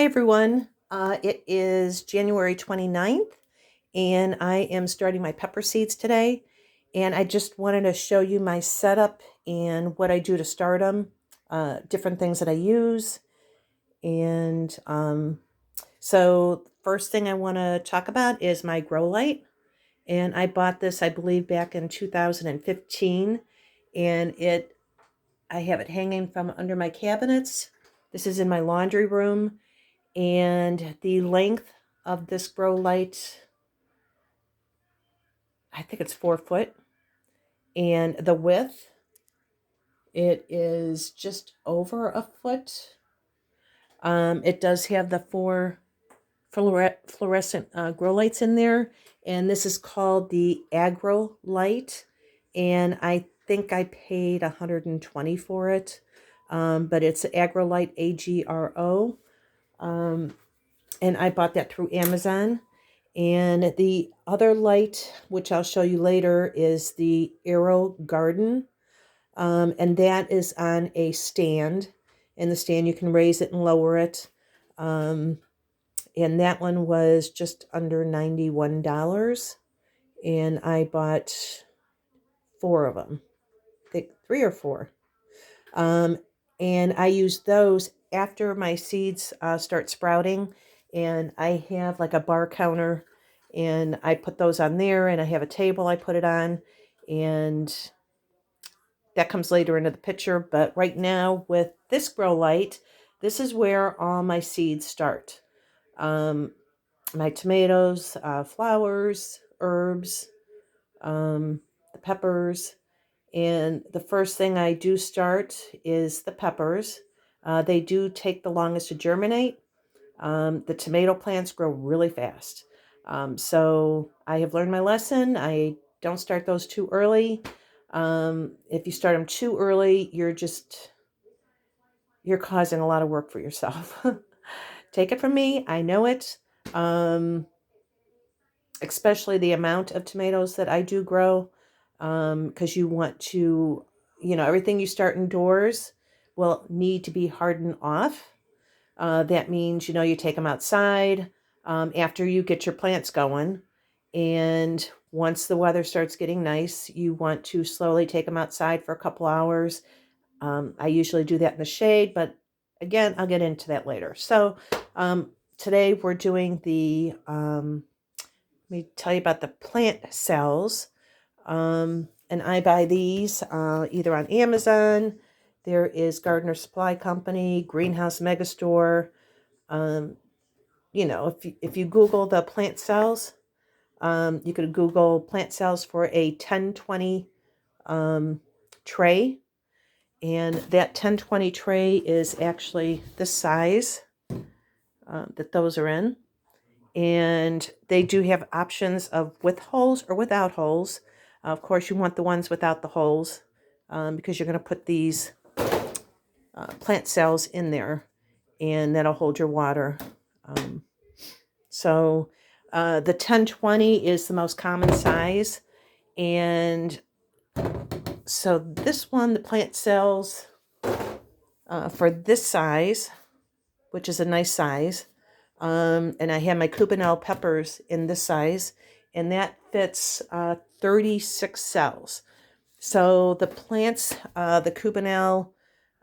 everyone. It is January 29th, and I am starting my pepper seeds today. And I just wanted to show you my setup and what I do to start them, different things that I use. And so first thing I want to talk about is my grow light. And I bought this, I believe, back in 2015. And I have it hanging from under my cabinets. This is in my laundry room. And the length of this grow light, I think it's 4 foot. And the width, it is just over a foot. It does have the 4 fluorescent grow lights in there. And this is called the Agro Light. And I think I paid $120 for it. But it's Agro Light, AGRO. And I bought that through Amazon. And the other light, which I'll show you later, is the AeroGarden. And that is on a stand. And the stand, you can raise it and lower it. And that one was just under $91. And I bought 4 of them. I think 3 or 4. And I use those after my seeds start sprouting. And I have like a bar counter, and I put those on there, and I have a table I put it on, and that comes later into the picture. But right now with this grow light, this is where all my seeds start. My tomatoes, flowers, herbs, the peppers. And the first thing I do start is the peppers. They do take the longest to germinate. The tomato plants grow really fast. So I have learned my lesson. I don't start those too early. If you start them too early, you're causing a lot of work for yourself. Take it from me. I know it. Especially the amount of tomatoes that I do grow. Because you want to, everything you start indoors will need to be hardened off. That means, you take them outside after you get your plants going. And once the weather starts getting nice, you want to slowly take them outside for a couple hours. I usually do that in the shade, but again, I'll get into that later. So today we're doing let me tell you about the plant cells. And I buy these either on Amazon. There is Gardener Supply Company, Greenhouse Megastore. If you Google the plant cells, you could Google plant cells for a 1020 tray. And that 1020 tray is actually the size that those are in. And they do have options of with holes or without holes. Of course, you want the ones without the holes because you're going to put these plant cells in there, and that'll hold your water. So the 1020 is the most common size. And so this one, the plant cells for this size, which is a nice size, and I have my Cubanelle peppers in this size, and that fits 36 cells. So the plants, the Cubanelle,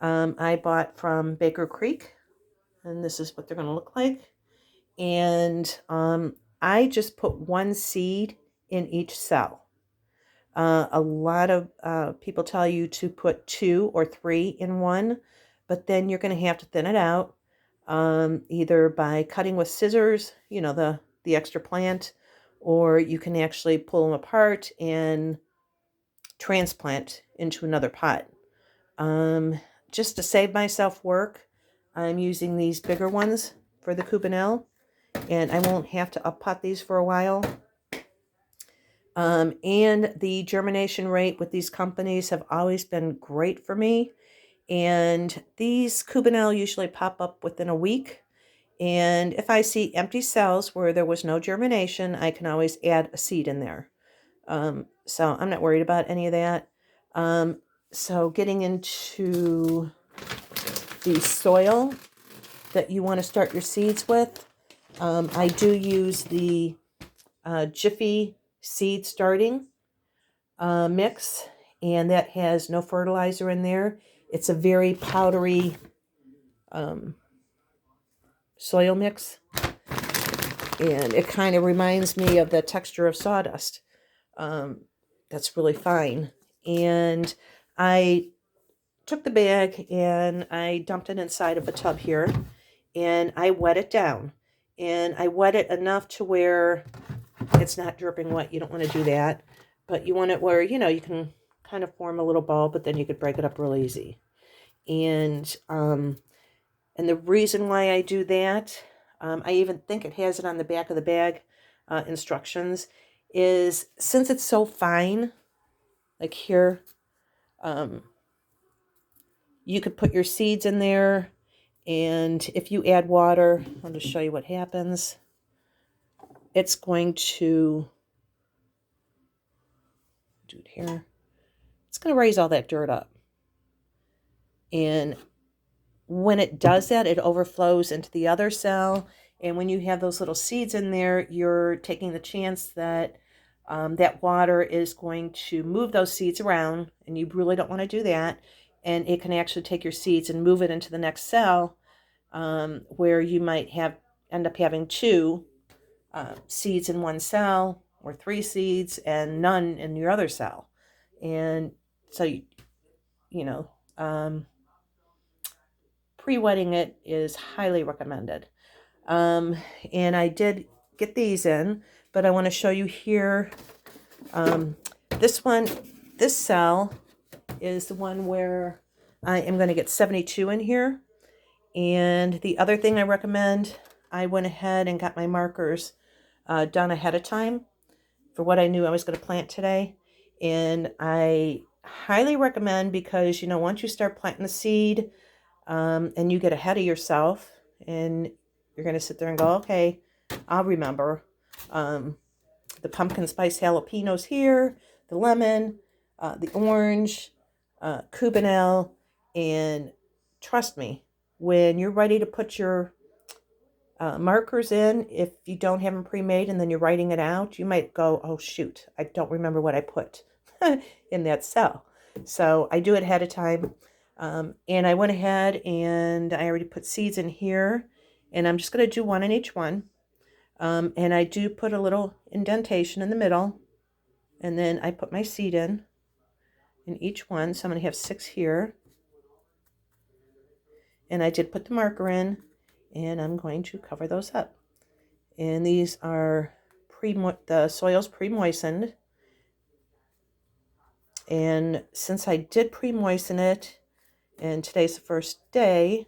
I bought from Baker Creek, and this is what they're going to look like. And I just put 1 seed in each cell. A lot of people tell you to put 2 or 3 in one, but then you're going to have to thin it out. Either by cutting with scissors, the extra plant, or you can actually pull them apart and transplant into another pot. Just to save myself work, I'm using these bigger ones for the Cubanelle, and I won't have to up-pot these for a while. And the germination rate with these companies have always been great for me. And these Cubanelle usually pop up within a week. And if I see empty cells where there was no germination, I can always add a seed in there. So I'm not worried about any of that. So getting into the soil, that you want to start your seeds with. I do use the Jiffy seed starting mix, and that has no fertilizer in there. It's a very powdery soil mix, and it kind of reminds me of the texture of sawdust. That's really fine. And I took the bag and I dumped it inside of a tub here, and I wet it down. And I wet it enough to where it's not dripping wet. You don't want to do that. But you want it where, you know, you can kind of form a little ball, but then you could break it up real easy. And the reason why I do that, I even think it has it on the back of the bag instructions, is since it's so fine, like here, you could put your seeds in there, and if you add water, I'll just show you what happens. It's going to do it here. It's going to raise all that dirt up. And when it does that, it overflows into the other cell. And when you have those little seeds in there, you're taking the chance that that water is going to move those seeds around, and you really don't want to do that. And it can actually take your seeds and move it into the next cell, where you might end up having 2 seeds in one cell, or 3 seeds and none in your other cell. And so, pre-wetting it is highly recommended. And I did get these in, but I want to show you here. This cell is the one where I am going to get 72 in here. And the other thing I recommend, I went ahead and got my markers done ahead of time for what I knew I was going to plant today. And I highly recommend, because, you know, once you start planting the seed, and you get ahead of yourself, and you're going to sit there and go, okay, I'll remember. The pumpkin spice jalapenos here, the lemon, the orange, Cubanelle, and trust me, when you're ready to put your markers in, if you don't have them pre-made and then you're writing it out, you might go, oh shoot, I don't remember what I put in that cell. So I do it ahead of time. And I went ahead and I already put seeds in here, and I'm just going to do one in each one. And I do put a little indentation in the middle, and then I put my seed in each one. So I'm going to have 6 here. And I did put the marker in, and I'm going to cover those up. And these are the soil's pre-moistened. And since I did pre-moisten it, and today's the first day,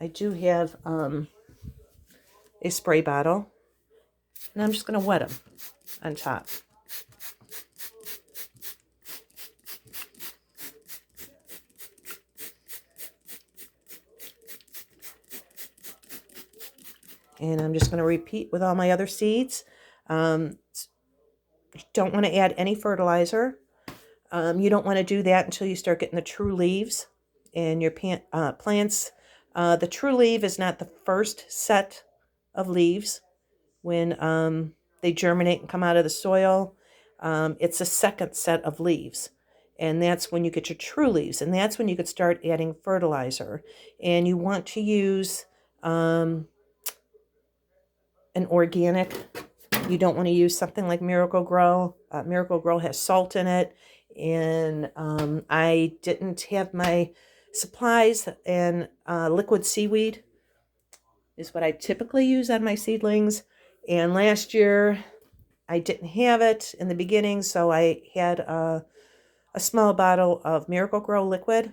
I do have a spray bottle, and I'm just going to wet them on top. And I'm just going to repeat with all my other seeds. You don't want to add any fertilizer. You don't want to do that until you start getting the true leaves in your plants. The true leaf is not the first set of leaves when they germinate and come out of the soil. It's a second set of leaves. And that's when you get your true leaves. And that's when you could start adding fertilizer. And you want to use an organic. You don't want to use something like Miracle-Gro. Miracle-Gro has salt in it. And I didn't have my supplies, and liquid seaweed is what I typically use on my seedlings. And last year I didn't have it in the beginning, so I had a small bottle of Miracle-Gro liquid.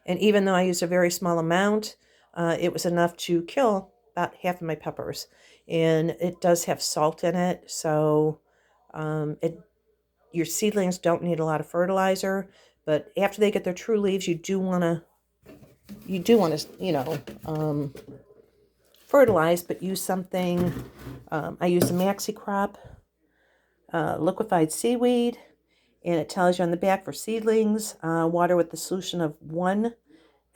And even though I used a very small amount, it was enough to kill about half of my peppers. And it does have salt in it, so your seedlings don't need a lot of fertilizer. But after they get their true leaves, you do want to, fertilize, but use something. I use a Maxi Crop liquefied seaweed, and it tells you on the back for seedlings, water with the solution of 1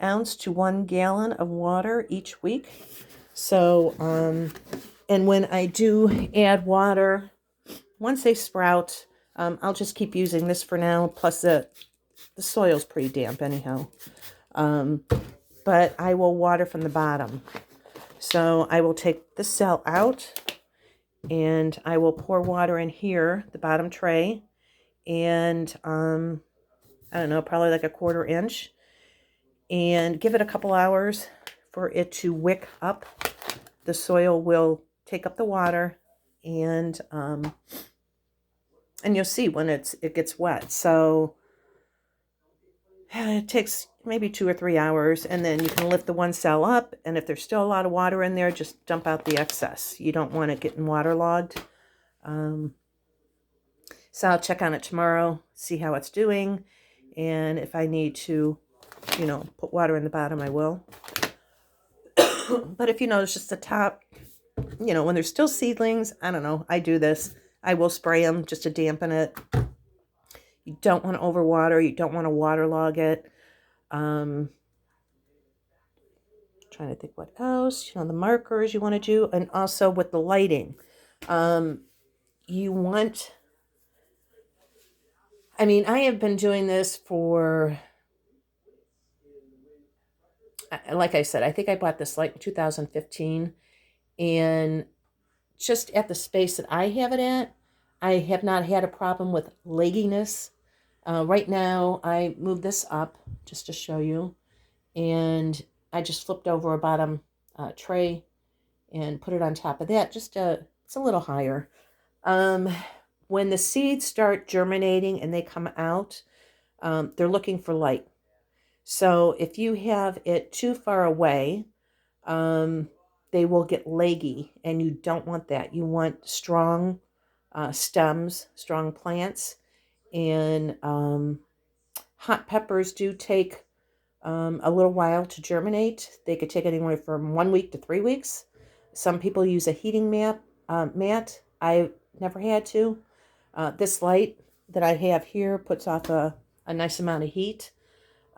ounce to 1 gallon of water each week. So, and when I do add water, once they sprout, I'll just keep using this for now. Plus the soil's pretty damp anyhow. But I will water from the bottom. So I will take the cell out and I will pour water in here, the bottom tray, and I don't know, probably like a 1/4 inch, and give it a couple hours for it to wick up. The soil will take up the water, and you'll see when it gets wet. So it takes maybe 2 or 3 hours, and then you can lift the one cell up, and if there's still a lot of water in there, just dump out the excess. You don't want it getting waterlogged. So I'll check on it tomorrow, see how it's doing, and if I need to, put water in the bottom, I will. But if you notice just the top, when there's still seedlings, I don't know, I do this. I will spray them just to dampen it. You don't want to overwater. You don't want to waterlog it. Trying to think what else. The markers you want to do. And also with the lighting. You want... I have been doing this for... Like I said, I think I bought this light in 2015. And just at the space that I have it at, I have not had a problem with legginess. Right now, I moved this up just to show you, and I just flipped over a bottom tray and put it on top of that. It's a little higher. When the seeds start germinating and they come out, they're looking for light. So if you have it too far away, they will get leggy, and you don't want that. You want strong stems, strong plants. And hot peppers do take a little while to germinate. They could take anywhere from 1 week to 3 weeks. Some people use a heating mat. I never had to. This light that I have here puts off a nice amount of heat.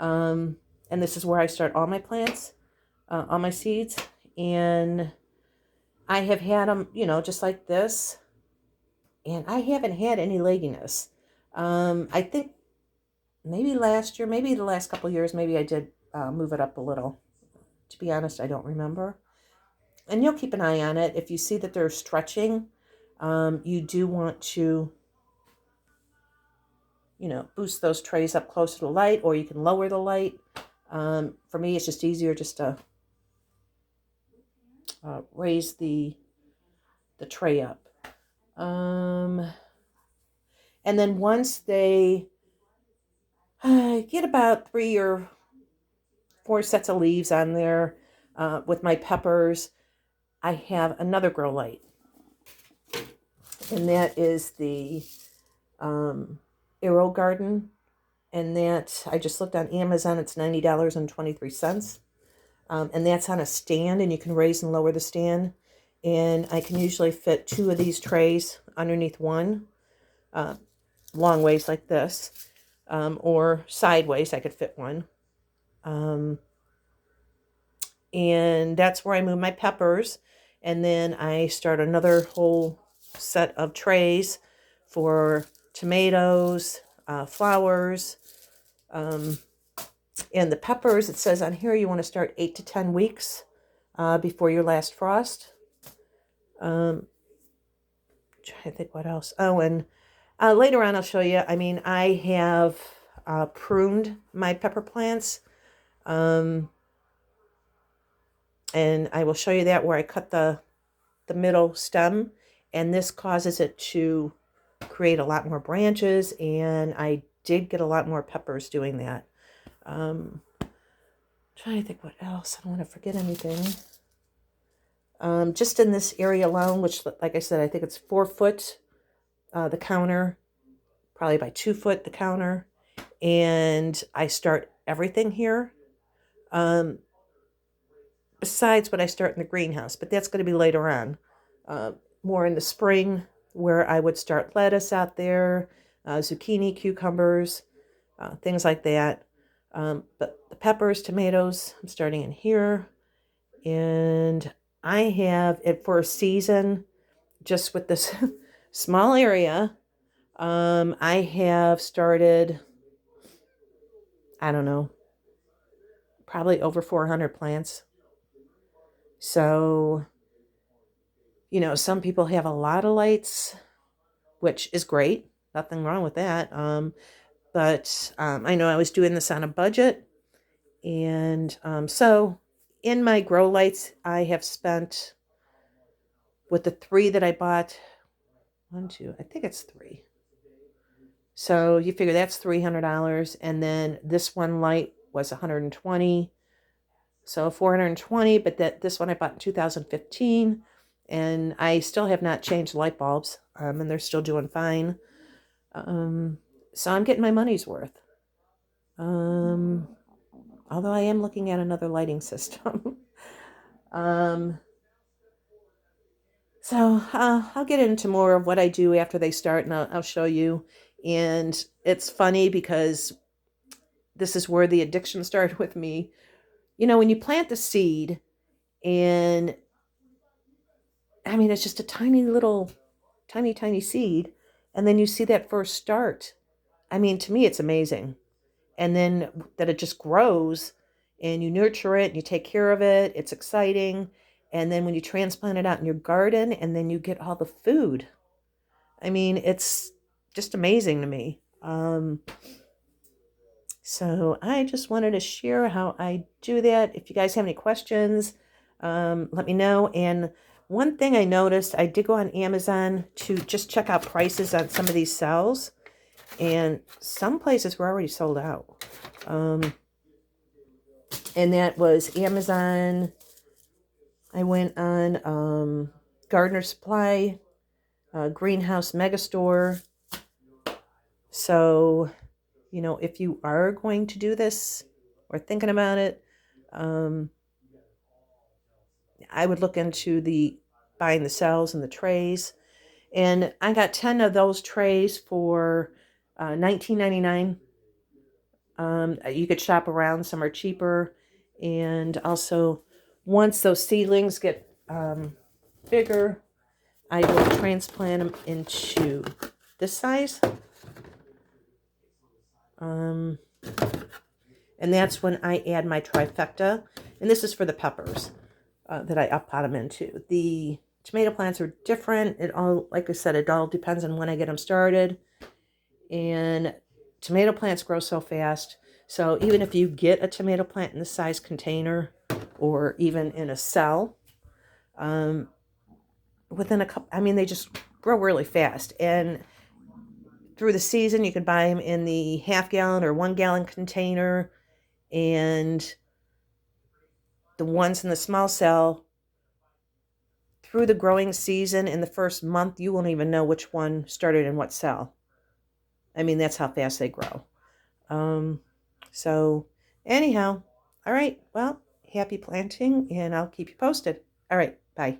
And this is where I start all my plants, all my seeds. And I have had them, just like this. And I haven't had any legginess. I think maybe last year, maybe the last couple of years, maybe I did move it up a little. To be honest, I don't remember. And you'll keep an eye on it. If you see that they're stretching, you do want to, boost those trays up close to the light, or you can lower the light. For me, it's just easier just to raise the tray up. And then once they get about 3 or 4 sets of leaves on there with my peppers, I have another grow light. And that is the AeroGarden. And that, I just looked on Amazon, it's $90.23. And that's on a stand, and you can raise and lower the stand. And I can usually fit 2 of these trays underneath one, long ways like this, or sideways, I could fit one. And that's where I move my peppers. And then I start another whole set of trays for tomatoes, flowers, and the peppers. It says on here you want to start 8 to 10 weeks before your last frost. Trying to think what else. Oh, and later on I'll show you. I have pruned my pepper plants. And I will show you that where I cut the middle stem, and this causes it to create a lot more branches, and I did get a lot more peppers doing that. Trying to think what else. I don't want to forget anything. Just in this area alone, which, like I said, I think it's 4 foot, the counter, probably by 2 foot, the counter, and I start everything here. Besides what I start in the greenhouse, but that's going to be later on. More in the spring, where I would start lettuce out there, zucchini, cucumbers, things like that. But the peppers, tomatoes, I'm starting in here. And I have it for a season, just with this small area. I have started, I don't know, probably over 400 plants. So, some people have a lot of lights, which is great. Nothing wrong with that. But I know I was doing this on a budget. And so in my grow lights, I have spent, with the 3 that I bought, I think it's 3. So you figure that's $300. And then this one light was $120. So $420, but this one I bought in 2015. And I still have not changed light bulbs. And they're still doing fine. So I'm getting my money's worth. Although I am looking at another lighting system. So I'll get into more of what I do after they start, and I'll show you. And it's funny because this is where the addiction started with me. When you plant the seed, and I mean, it's just a tiny little, tiny, tiny seed, and then you see that first start. I mean, to me, it's amazing. And then that it just grows, and you nurture it, and you take care of it. It's exciting. And then when you transplant it out in your garden, and then you get all the food. I mean, it's just amazing to me. So I just wanted to share how I do that. If you guys have any questions, let me know. And one thing I noticed, I did go on Amazon to just check out prices on some of these cells. And some places were already sold out. And that was Amazon. I went on Gardener Supply, Greenhouse Megastore. So, if you are going to do this or thinking about it, I would look into buying the cells and the trays. And I got 10 of those trays for $19.99. You could shop around. Some are cheaper. And also, once those seedlings get bigger, I will transplant them into this size. And that's when I add my trifecta. And this is for the peppers that I pot them into. The tomato plants are different. Like I said, it all depends on when I get them started. And tomato plants grow so fast. So even if you get a tomato plant in this size container or even in a cell, within a couple, they just grow really fast. And through the season, you can buy them in the half-gallon or 1-gallon container. And the ones in the small cell, through the growing season, in the first month, you won't even know which one started in what cell. That's how fast they grow. So anyhow, all right, well, happy planting, and I'll keep you posted. All right, bye.